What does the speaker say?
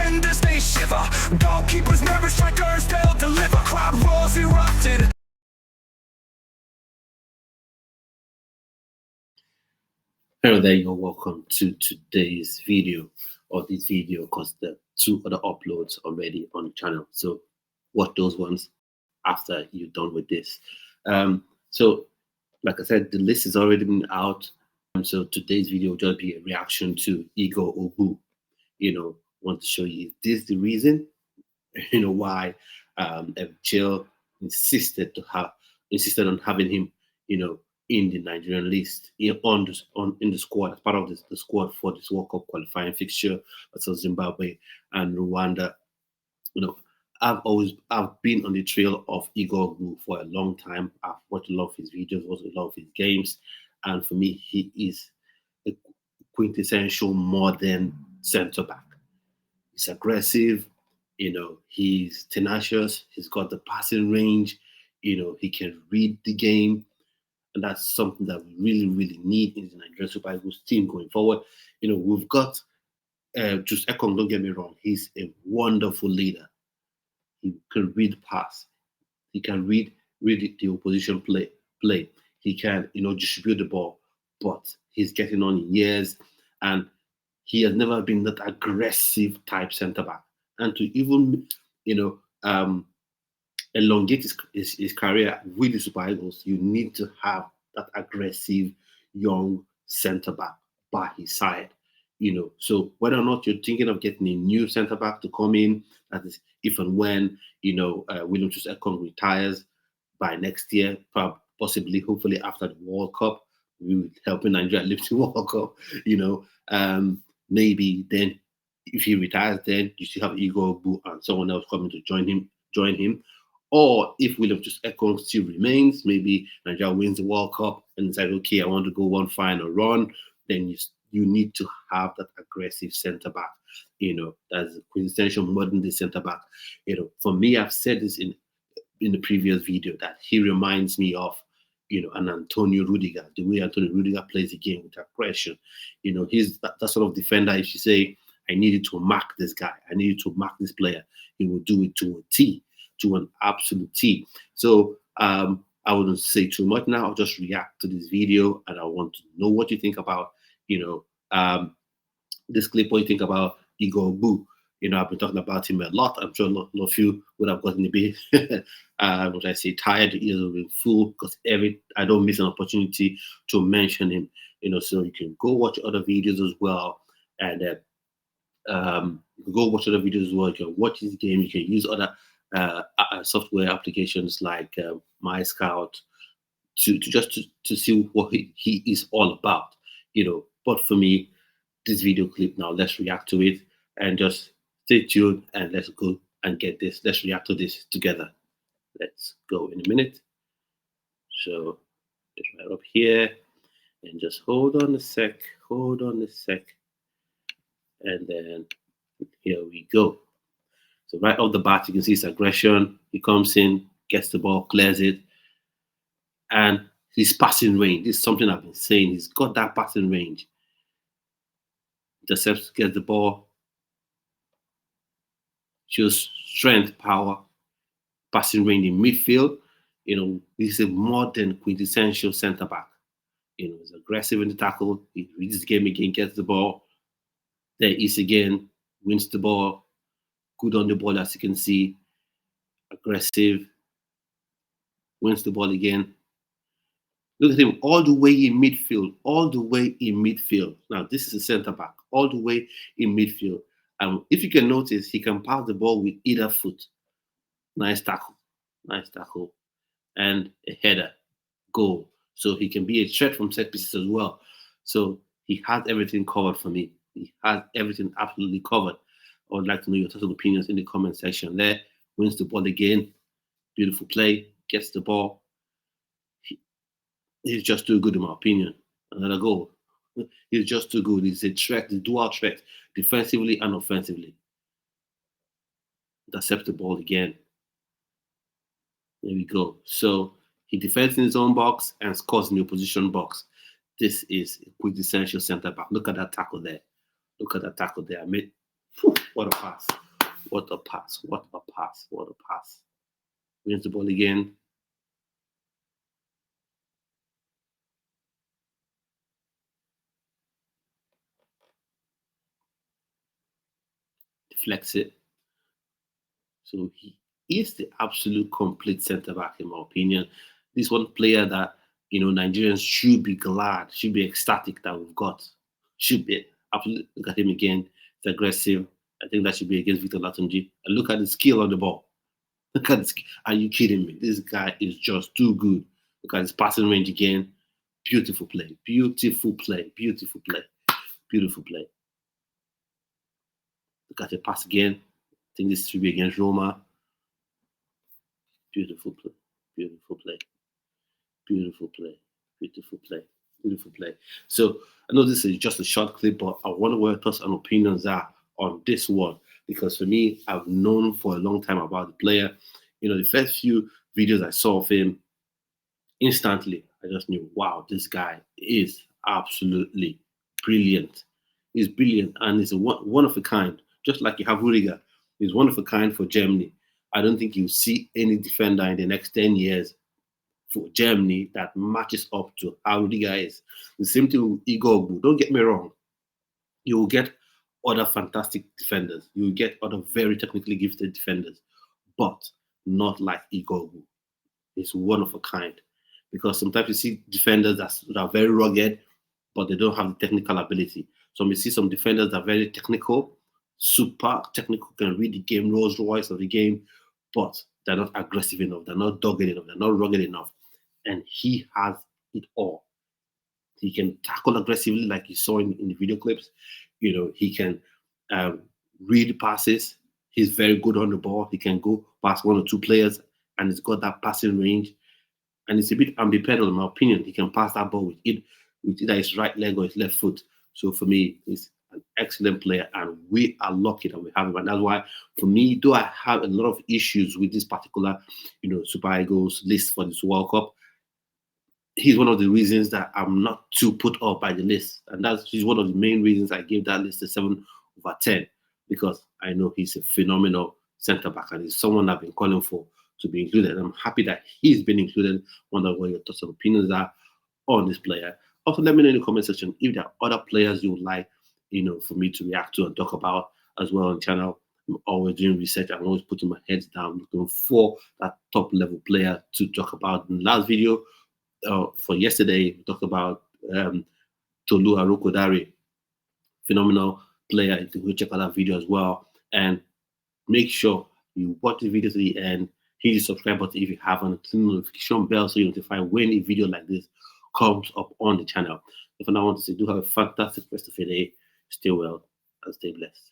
defenders, they shiver. Goalkeepers nervous, strikers, they'll deliver. Crowd roars erupted. Hello there, you're welcome to today's video, or this video, because there are 2 other uploads already on the channel. So watch those ones after you're done with this. So like I said, the list has already been out. So today's video will just be a reaction to Igoh Ogbu. Want to show you, is this the reason why Chelle insisted on having him in the Nigerian list, in the squad, as part of the squad for this World Cup qualifying fixture versus Zimbabwe and Rwanda. I've been on the trail of Igoh Ogbu for a long time. I've watched a lot of his videos, watched a lot of his games, and for me, he is a quintessential modern centre back. He's aggressive, he's tenacious, he's got the passing range, he can read the game. And that's something that we really, really need in the Nigerian Super Eagles team going forward. We've got just Ekong, don't get me wrong, he's a wonderful leader. He can read pass. He can read the opposition play. He can, distribute the ball, but he's getting on in years, and he has never been that aggressive type centre back. And to even, elongate his career with the Super Eagles, you need to have that aggressive young centre back by his side. So whether or not you're thinking of getting a new centre back to come in, that is if and when William Ekong retires by next year, possibly, hopefully after the World Cup, we will help Nigeria lift the World Cup. Maybe then if he retires, then you still have Igoh Ogbu and someone else coming to join him. Or if William Ekong still remains, maybe Nigeria wins the World Cup and decide, okay, I want to go one final run, then you need to have that aggressive centre back, that's a quintessential modern day centre back. For me, I've said this in the previous video that he reminds me of, an Antonio Rudiger, the way Antonio Rudiger plays the game with aggression. He's that sort of defender. If you say, I needed to mark this guy, I needed to mark this player, he will do it to a T, to an absolute T. So I wouldn't say too much now. I'll just react to this video, and I want to know what you think about, this clip, what you think about Igoh Ogbu. I've been talking about him a lot. I'm sure a lot of you would have gotten a bit, what I say, tired, ears have been full, because I don't miss an opportunity to mention him. So you can go watch other videos as well, and you can go watch other videos as well. You can watch his game. You can use other software applications like My Scout to see what he is all about. But for me, this video clip now, let's react to it, and just stay tuned, and let's go and get this. Let's react to this together. Let's go in a minute. So just right up here, and just hold on a sec, and then here we go. So right off the bat, you can see his aggression. He comes in, gets the ball, clears it, and his passing range. This is something I've been saying. He's got that passing range. Intercepts, gets the ball, shows strength, power, passing range in midfield. He's a modern quintessential centre back. He's aggressive in the tackle. He reads the game again, gets the ball. There he is again, wins the ball. Good on the ball, as you can see. Aggressive. Wins the ball again. Look at him all the way in midfield. Now, this is a centre back, all the way in midfield. If you can notice, he can pass the ball with either foot. Nice tackle. And a header. Goal. So he can be a threat from set pieces as well. So he has everything covered for me. He has everything absolutely covered. I would like to know your total opinions in the comment section there. Wins the ball again. Beautiful play. Gets the ball. He's just too good in my opinion. Another goal. He's just too good. He's a threat, the dual threat, defensively and offensively. Intercept the ball again. There we go. So he defends in his own box and scores in the opposition box. This is a quintessential centre back. Look at that tackle there. I made Whew, what a pass. What a pass. What a pass. What a pass. Wins the ball again. Deflects it. So he is the absolute complete centre back, in my opinion. This one player that Nigerians should be glad, should be ecstatic that we've got. Should be absolutely. Look at him again. It's aggressive. I think that should be against Victor Latunji. And look at the skill on the ball. Look at this. Are you kidding me? This guy is just too good. Look at his passing range again. Beautiful play. Beautiful play. Beautiful play. Beautiful play. Look at the pass again. I think this should be against Roma. Beautiful play. Beautiful play. Beautiful play. Beautiful play. Beautiful play. So I know this is just a short clip, but I wonder what your thoughts and opinions are on this one. Because for me, I've known for a long time about the player. The first few videos I saw of him, instantly, I just knew, wow, this guy is absolutely brilliant. He's brilliant and he's one of a kind. Just like you have Rudiger, he's one of a kind for Germany. I don't think you'll see any defender in the next 10 years for Germany that matches up to how Rudiger is. The same thing with Igoh Ogbu. Don't get me wrong. You will get other fantastic defenders. You will get other very technically gifted defenders, but not like Igoh Ogbu. He's one of a kind. Because sometimes you see defenders that are very rugged, but they don't have the technical ability. So we see some defenders that are very technical, super technical, can read the game, Rolls Royce of the game, but they're not aggressive enough, they're not dogged enough, they're not rugged enough. And he has it all. He can tackle aggressively, like you saw in the video clips. He can read passes. He's very good on the ball. He can go past one or two players, and he's got that passing range. And it's a bit ambidextrous, in my opinion. He can pass that ball with either his right leg or his left foot. So for me, he's an excellent player, and we are lucky that we have him. And that's why, for me, though I have a lot of issues with this particular, Super Eagles list for this World Cup, he's one of the reasons that I'm not too put off by the list. And he's one of the main reasons I gave that list a 7/10, because I know he's a phenomenal centre back and he's someone I've been calling for to be included. I'm happy that he's been included. Wonder what your thoughts and opinions are on this player. Also, let me know in the comment section if there are other players you would like, for me to react to and talk about as well on the channel. I'm always doing research. I'm always putting my head down, looking for that top level player to talk about. In the last video for yesterday, we talked about Tolu Arokodare, phenomenal player. You can go check out that video as well. And make sure you watch the video to the end. Hit the subscribe button if you haven't. Click the notification bell so you notify when a video like this comes up on the channel. If I want to say, do have a fantastic rest of your day. Stay well and stay blessed.